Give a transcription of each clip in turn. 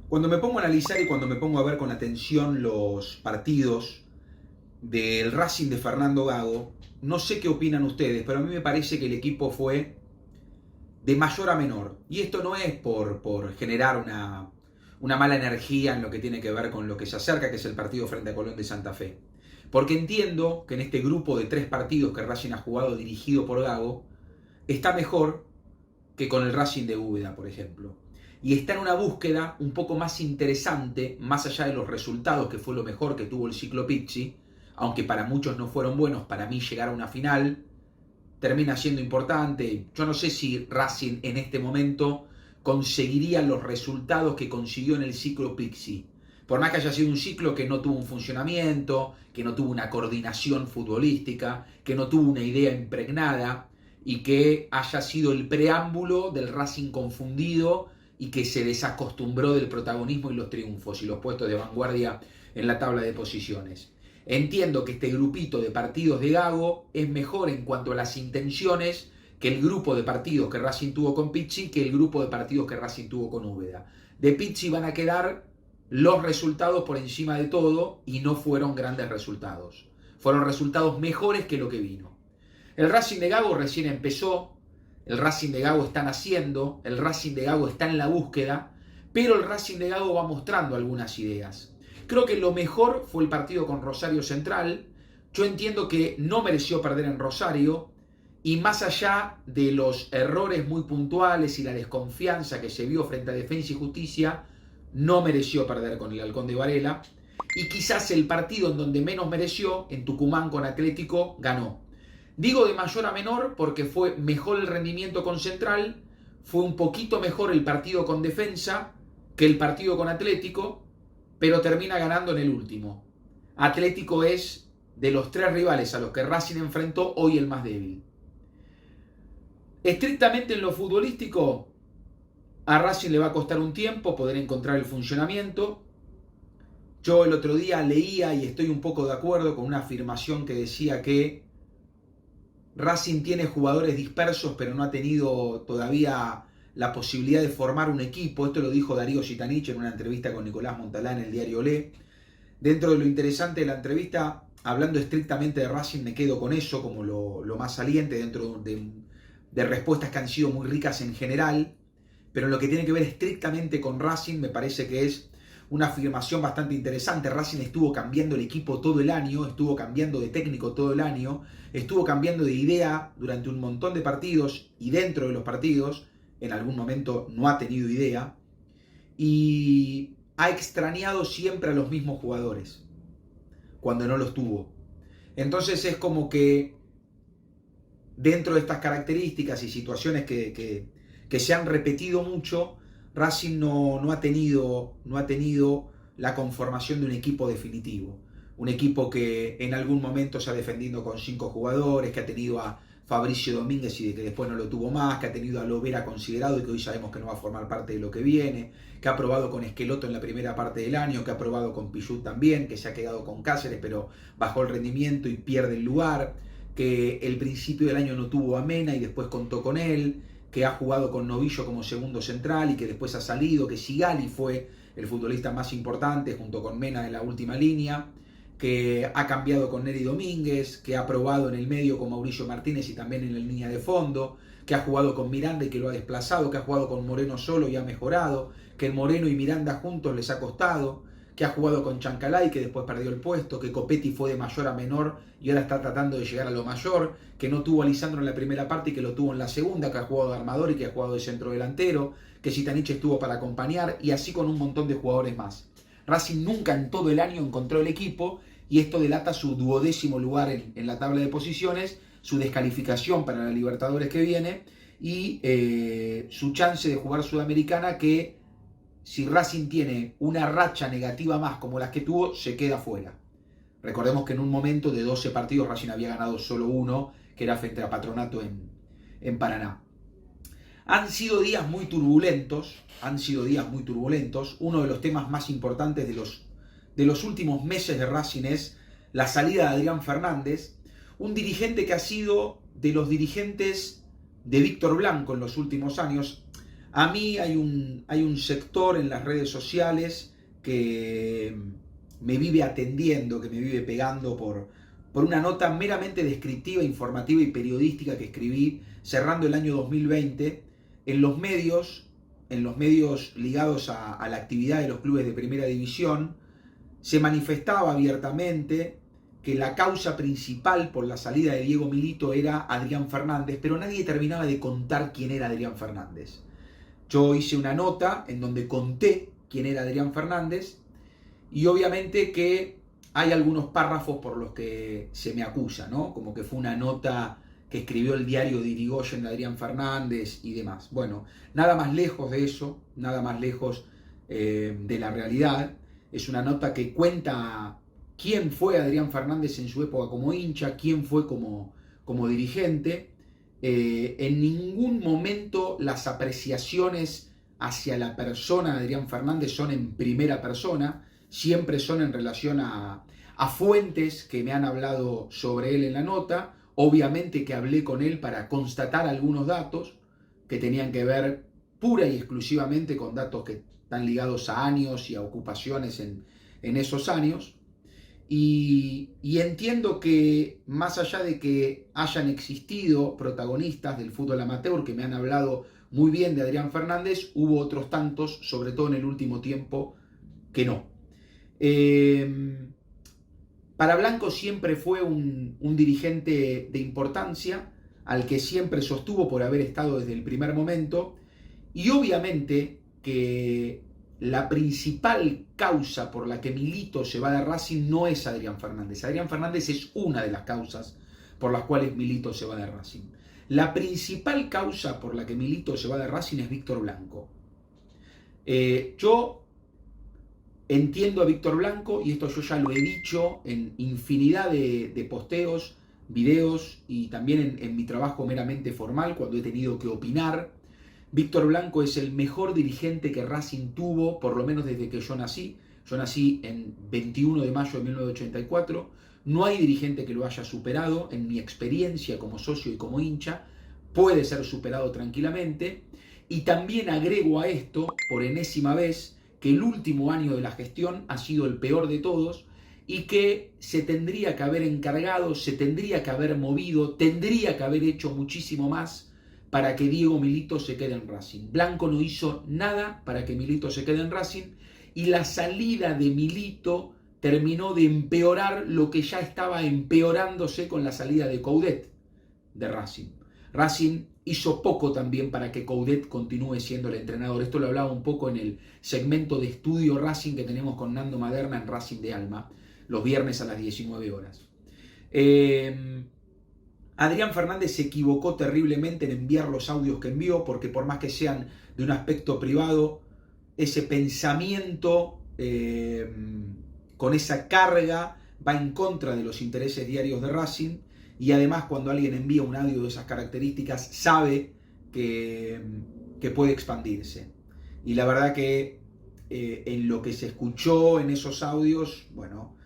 Cuando me pongo a analizar y cuando me pongo a ver con atención los partidos del Racing de Fernando Gago, no sé qué opinan ustedes, pero a mí me parece que el equipo fue de mayor a menor. Y esto no es por generar una mala energía en lo que tiene que ver con lo que se acerca, que es el partido frente a Colón de Santa Fe. Porque entiendo que en este grupo de 3 partidos que Racing ha jugado dirigido por Gago, está mejor que con el Racing de Úbeda, por ejemplo. Y está en una búsqueda un poco más interesante, más allá de los resultados, que fue lo mejor que tuvo el ciclo Pizzi, aunque para muchos no fueron buenos, para mí llegar a una final termina siendo importante. Yo no sé si Racing en este momento conseguiría los resultados que consiguió en el ciclo Pizzi. Por más que haya sido un ciclo que no tuvo un funcionamiento, que no tuvo una coordinación futbolística, que no tuvo una idea impregnada y que haya sido el preámbulo del Racing confundido y que se desacostumbró del protagonismo y los triunfos y los puestos de vanguardia en la tabla de posiciones. Entiendo que este grupito de partidos de Gago es mejor en cuanto a las intenciones que el grupo de partidos que Racing tuvo con Pizzi, que el grupo de partidos que Racing tuvo con Úbeda. De Pizzi van a quedar los resultados por encima de todo y no fueron grandes resultados. Fueron resultados mejores que lo que vino. El Racing de Gago recién empezó, el Racing de Gago está naciendo, el Racing de Gago está en la búsqueda, pero el Racing de Gago va mostrando algunas ideas. Creo que lo mejor fue el partido con Rosario Central. Yo entiendo que no mereció perder en Rosario y más allá de los errores muy puntuales y la desconfianza que se vio frente a Defensa y Justicia, no mereció perder con el Halcón de Varela. Y quizás el partido en donde menos mereció, en Tucumán con Atlético, ganó. Digo de mayor a menor porque fue mejor el rendimiento con Central, fue un poquito mejor el partido con Defensa que el partido con Atlético, pero termina ganando en el último. Atlético es, de los 3 rivales a los que Racing enfrentó, hoy el más débil. Estrictamente en lo futbolístico, a Racing le va a costar un tiempo poder encontrar el funcionamiento. Yo el otro día leía y estoy un poco de acuerdo con una afirmación que decía que Racing tiene jugadores dispersos, pero no ha tenido todavía la posibilidad de formar un equipo. Esto lo dijo Darío Sitanich en una entrevista con Nicolás Montalá en el diario Olé. Dentro de lo interesante de la entrevista, hablando estrictamente de Racing, me quedo con eso como lo más saliente dentro de respuestas que han sido muy ricas en general. Pero en lo que tiene que ver estrictamente con Racing, me parece que es una afirmación bastante interesante. Racing estuvo cambiando el equipo todo el año, estuvo cambiando de técnico todo el año, estuvo cambiando de idea durante un montón de partidos y dentro de los partidos, en algún momento no ha tenido idea, y ha extrañado siempre a los mismos jugadores, cuando no los tuvo. Entonces es como que dentro de estas características y situaciones que se han repetido mucho, Racing no ha tenido la conformación de un equipo definitivo. Un equipo que en algún momento se ha defendido con 5 jugadores, que ha tenido a Fabricio Domínguez y que después no lo tuvo más, que ha tenido a Lovera considerado y que hoy sabemos que no va a formar parte de lo que viene, que ha probado con Esqueloto en la primera parte del año, que ha probado con Pichut también, que se ha quedado con Cáceres pero bajó el rendimiento y pierde el lugar, que el principio del año no tuvo a Mena y después contó con él, que ha jugado con Novillo como segundo central y que después ha salido, que Sigali fue el futbolista más importante junto con Mena en la última línea, que ha cambiado con Neri Domínguez, que ha probado en el medio con Mauricio Martínez y también en la línea de fondo, que ha jugado con Miranda y que lo ha desplazado, que ha jugado con Moreno solo y ha mejorado, que el Moreno y Miranda juntos les ha costado, que ha jugado con Chancalay, que después perdió el puesto, que Copetti fue de mayor a menor y ahora está tratando de llegar a lo mayor, que no tuvo a Lisandro en la primera parte y que lo tuvo en la segunda, que ha jugado de armador y que ha jugado de centro delantero, que Zitanich estuvo para acompañar y así con un montón de jugadores más. Racing nunca en todo el año encontró el equipo y esto delata su 12º lugar en la tabla de posiciones, su descalificación para la Libertadores que viene y su chance de jugar Sudamericana que si Racing tiene una racha negativa más como las que tuvo, se queda fuera. Recordemos que en un momento de 12 partidos Racing había ganado solo uno, que era frente a Patronato en Paraná. Han sido días muy turbulentos. Uno de los temas más importantes de los últimos meses de Racing es la salida de Adrián Fernández, un dirigente que ha sido de los dirigentes de Víctor Blanco en los últimos años. A mí hay un sector en las redes sociales que me vive atendiendo, que me vive pegando por una nota meramente descriptiva, informativa y periodística que escribí cerrando el año 2020 en los medios ligados a la actividad de los clubes de primera división. Se manifestaba abiertamente que la causa principal por la salida de Diego Milito era Adrián Fernández, pero nadie terminaba de contar quién era Adrián Fernández. Yo hice una nota en donde conté quién era Adrián Fernández y obviamente que hay algunos párrafos por los que se me acusa, ¿no? Como que fue una nota que escribió el diario de Irigoyen de Adrián Fernández y demás. Bueno, nada más lejos de eso, nada más lejos de la realidad. Es una nota que cuenta quién fue Adrián Fernández en su época como hincha, quién fue como dirigente. En ningún momento las apreciaciones hacia la persona de Adrián Fernández son en primera persona, siempre son en relación a fuentes que me han hablado sobre él en la nota. Obviamente que hablé con él para constatar algunos datos que tenían que ver pura y exclusivamente con datos que están ligados a años y a ocupaciones en esos años. Y entiendo que más allá de que hayan existido protagonistas del fútbol amateur que me han hablado muy bien de Adrián Fernández, hubo otros tantos, sobre todo en el último tiempo, que no. Para Blanco siempre fue un dirigente de importancia, al que siempre sostuvo por haber estado desde el primer momento, y obviamente que la principal causa por la que Milito se va de Racing no es Adrián Fernández. Adrián Fernández es una de las causas por las cuales Milito se va de Racing. La principal causa por la que Milito se va de Racing es Víctor Blanco. Yo entiendo a Víctor Blanco, y esto yo ya lo he dicho en infinidad de posteos, videos y también en mi trabajo meramente formal cuando he tenido que opinar. Víctor Blanco es el mejor dirigente que Racing tuvo, por lo menos desde que yo nací. Yo nací en 21 de mayo de 1984. No hay dirigente que lo haya superado en mi experiencia como socio y como hincha. Puede ser superado tranquilamente. Y también agrego a esto, por enésima vez, que el último año de la gestión ha sido el peor de todos y que se tendría que haber encargado, se tendría que haber movido, tendría que haber hecho muchísimo más para que Diego Milito se quede en Racing. Blanco no hizo nada para que Milito se quede en Racing y la salida de Milito terminó de empeorar lo que ya estaba empeorándose con la salida de Coudet de Racing. Racing hizo poco también para que Coudet continúe siendo el entrenador. Esto lo hablaba un poco en el segmento de estudio Racing que tenemos con Nando Maderna en Racing de Alma, los viernes a las 19 horas. Adrián Fernández se equivocó terriblemente en enviar los audios que envió, porque por más que sean de un aspecto privado, ese pensamiento con esa carga va en contra de los intereses diarios de Racing, y además cuando alguien envía un audio de esas características sabe que puede expandirse. Y la verdad que en lo que se escuchó en esos audios, bueno,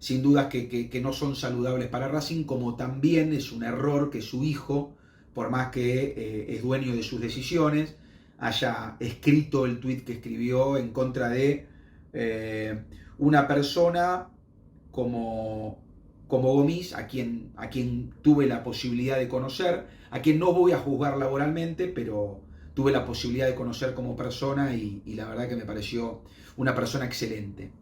sin dudas que no son saludables para Racing, como también es un error que su hijo, por más que es dueño de sus decisiones, haya escrito el tuit que escribió en contra de una persona como Gomis, a quien tuve la posibilidad de conocer, a quien no voy a juzgar laboralmente, pero tuve la posibilidad de conocer como persona y la verdad que me pareció una persona excelente.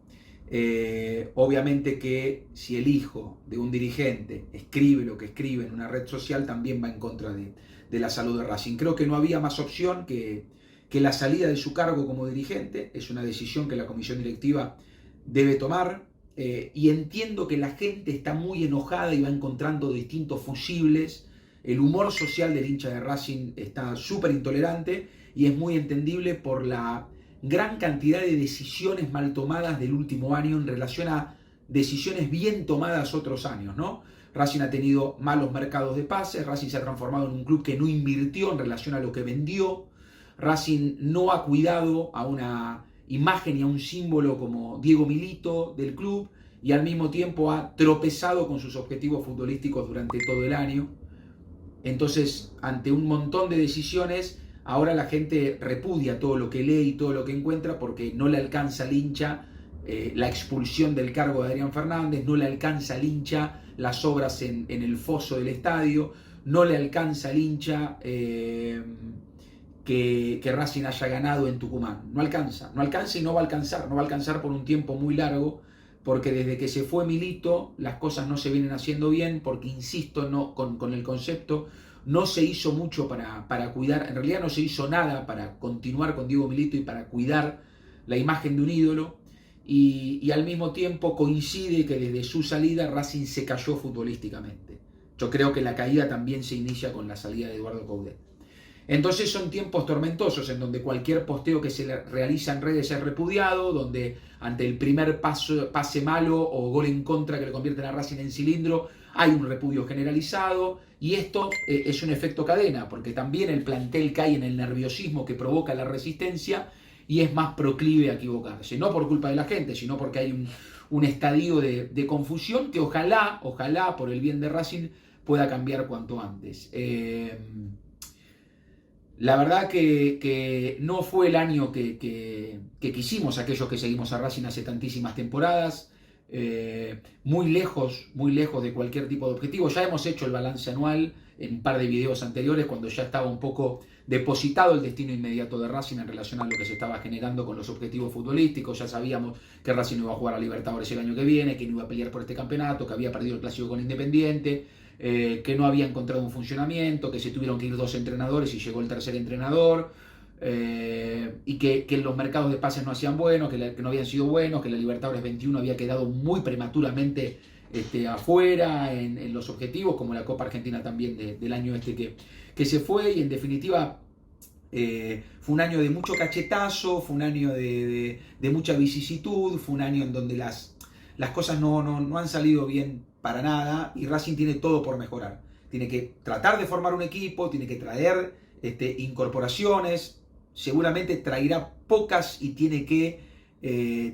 Obviamente que si el hijo de un dirigente escribe lo que escribe en una red social, también va en contra de la salud de Racing. Creo que no había más opción que la salida de su cargo como dirigente. Es una decisión que la comisión directiva debe tomar, y entiendo que la gente está muy enojada y va encontrando distintos fusibles. El humor social del hincha de Racing está súper intolerante y es muy entendible por la gran cantidad de decisiones mal tomadas del último año en relación a decisiones bien tomadas otros años, ¿no? Racing ha tenido malos mercados de pases, Racing se ha transformado en un club que no invirtió en relación a lo que vendió, Racing no ha cuidado a una imagen y a un símbolo como Diego Milito del club y al mismo tiempo ha tropezado con sus objetivos futbolísticos durante todo el año. Entonces, ante un montón de decisiones, ahora la gente repudia todo lo que lee y todo lo que encuentra porque no le alcanza al hincha la expulsión del cargo de Adrián Fernández, no le alcanza al hincha las obras en el foso del estadio, no le alcanza al hincha que Racing haya ganado en Tucumán. No alcanza y no va a alcanzar por un tiempo muy largo, porque desde que se fue Milito las cosas no se vienen haciendo bien, porque insisto con el concepto, no se hizo mucho para cuidar, en realidad no se hizo nada para continuar con Diego Milito y para cuidar la imagen de un ídolo, y al mismo tiempo coincide que desde su salida Racing se cayó futbolísticamente. Yo creo que la caída también se inicia con la salida de Eduardo Coudet. Entonces son tiempos tormentosos en donde cualquier posteo que se realiza en redes es repudiado, donde ante el primer pase malo o gol en contra que le convierte a Racing en cilindro, hay un repudio generalizado, y esto es un efecto cadena, porque también el plantel cae en el nerviosismo que provoca la resistencia y es más proclive a equivocarse, no por culpa de la gente, sino porque hay un estadio de confusión que ojalá, por el bien de Racing, pueda cambiar cuanto antes. La verdad que no fue el año que quisimos aquellos que seguimos a Racing hace tantísimas temporadas, muy lejos de cualquier tipo de objetivo. Ya hemos hecho el balance anual en un par de videos anteriores, cuando ya estaba un poco depositado el destino inmediato de Racing en relación a lo que se estaba generando con los objetivos futbolísticos. Ya sabíamos que Racing no iba a jugar a Libertadores el año que viene, que no iba a pelear por este campeonato, que había perdido el clásico con Independiente, que no había encontrado un funcionamiento, que se tuvieron que ir 2 entrenadores y llegó el tercer entrenador, y que los mercados de pases no hacían buenos, que no habían sido buenos, que la Libertadores 21 había quedado muy prematuramente afuera en los objetivos, como la Copa Argentina también del año que se fue, y en definitiva fue un año de mucho cachetazo, fue un año de mucha vicisitud, fue un año en donde las cosas no han salido bien para nada, y Racing tiene todo por mejorar. Tiene que tratar de formar un equipo, tiene que traer incorporaciones, seguramente traerá pocas y tiene que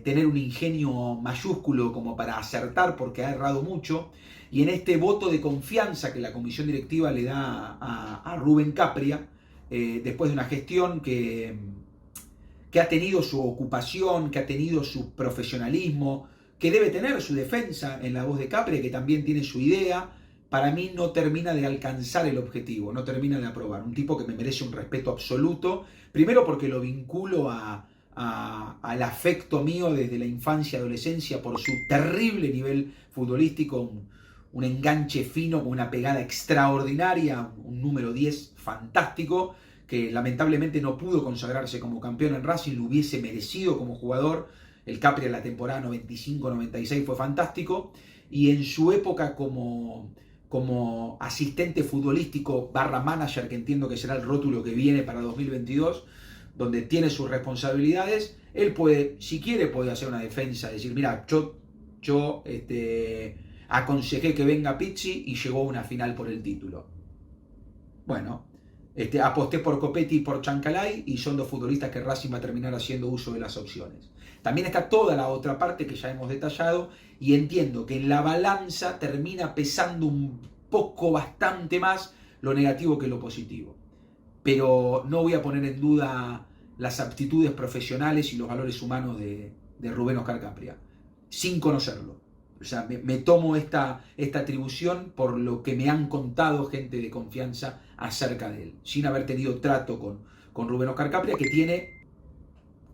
tener un ingenio mayúsculo como para acertar, porque ha errado mucho, y en este voto de confianza que la comisión directiva le da a Rubén Capria, después de una gestión que ha tenido su ocupación, que ha tenido su profesionalismo, que debe tener su defensa en la voz de Capria, que también tiene su idea, para mí no termina de alcanzar el objetivo, no termina de aprobar. Un tipo que me merece un respeto absoluto, primero porque lo vinculo al afecto mío desde la infancia y adolescencia por su terrible nivel futbolístico, un enganche fino con una pegada extraordinaria, un número 10 fantástico, que lamentablemente no pudo consagrarse como campeón en Racing, lo hubiese merecido como jugador. El Capria en la temporada 95-96 fue fantástico, y en su época como asistente futbolístico / manager, que entiendo que será el rótulo que viene para 2022, donde tiene sus responsabilidades, él puede, si quiere, puede hacer una defensa, decir, mira, yo aconsejé que venga Pizzi y llegó a una final por el título. Bueno, aposté por Copetti y por Chancalay, y son 2 futbolistas que Racing va a terminar haciendo uso de las opciones. También está toda la otra parte que ya hemos detallado, y entiendo que en la balanza termina pesando un poco, bastante más, lo negativo que lo positivo. Pero no voy a poner en duda las aptitudes profesionales y los valores humanos de Rubén Oscar Capria, sin conocerlo. O sea, me tomo esta atribución por lo que me han contado gente de confianza acerca de él, sin haber tenido trato con Rubén Oscar Capria, que tiene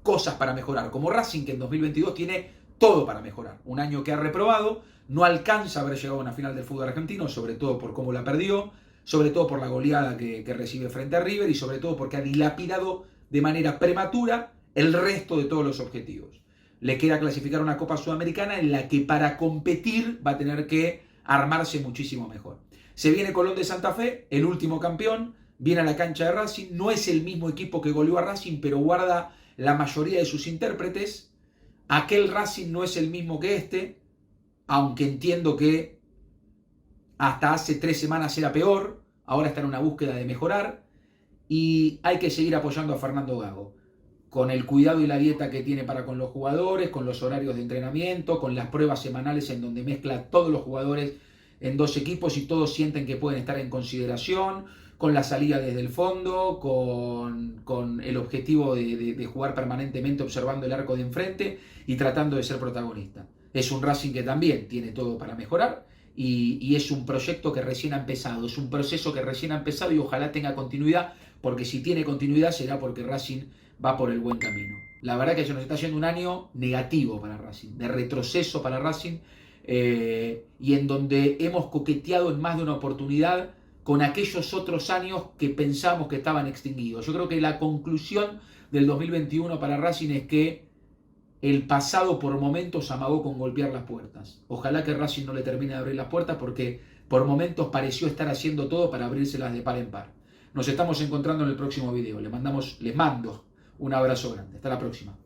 cosas para mejorar, como Racing, que en 2022 tiene todo para mejorar. Un año que ha reprobado, no alcanza a haber llegado a una final del fútbol argentino, sobre todo por cómo la perdió, sobre todo por la goleada que recibe frente a River, y sobre todo porque ha dilapidado de manera prematura el resto de todos los objetivos. Le queda clasificar una Copa Sudamericana en la que para competir va a tener que armarse muchísimo mejor. Se viene Colón de Santa Fe, el último campeón, viene a la cancha de Racing, no es el mismo equipo que goleó a Racing, pero guarda la mayoría de sus intérpretes. Aquel Racing no es el mismo que este, aunque entiendo que hasta hace 3 semanas era peor, ahora está en una búsqueda de mejorar, y hay que seguir apoyando a Fernando Gago, con el cuidado y la dieta que tiene para con los jugadores, con los horarios de entrenamiento, con las pruebas semanales en donde mezcla a todos los jugadores en 2 equipos y todos sienten que pueden estar en consideración, con la salida desde el fondo, con el objetivo de jugar permanentemente observando el arco de enfrente y tratando de ser protagonista. Es un Racing que también tiene todo para mejorar y es un proyecto que recién ha empezado, es un proceso que recién ha empezado y ojalá tenga continuidad, porque si tiene continuidad será porque Racing va por el buen camino. La verdad que se nos está yendo un año negativo para Racing, de retroceso para Racing, y en donde hemos coqueteado en más de una oportunidad con aquellos otros años que pensamos que estaban extinguidos. Yo creo que la conclusión del 2021 para Racing es que el pasado por momentos amagó con golpear las puertas. Ojalá que Racing no le termine de abrir las puertas, porque por momentos pareció estar haciendo todo para abrírselas de par en par. Nos estamos encontrando en el próximo video. Les mando un abrazo grande. Hasta la próxima.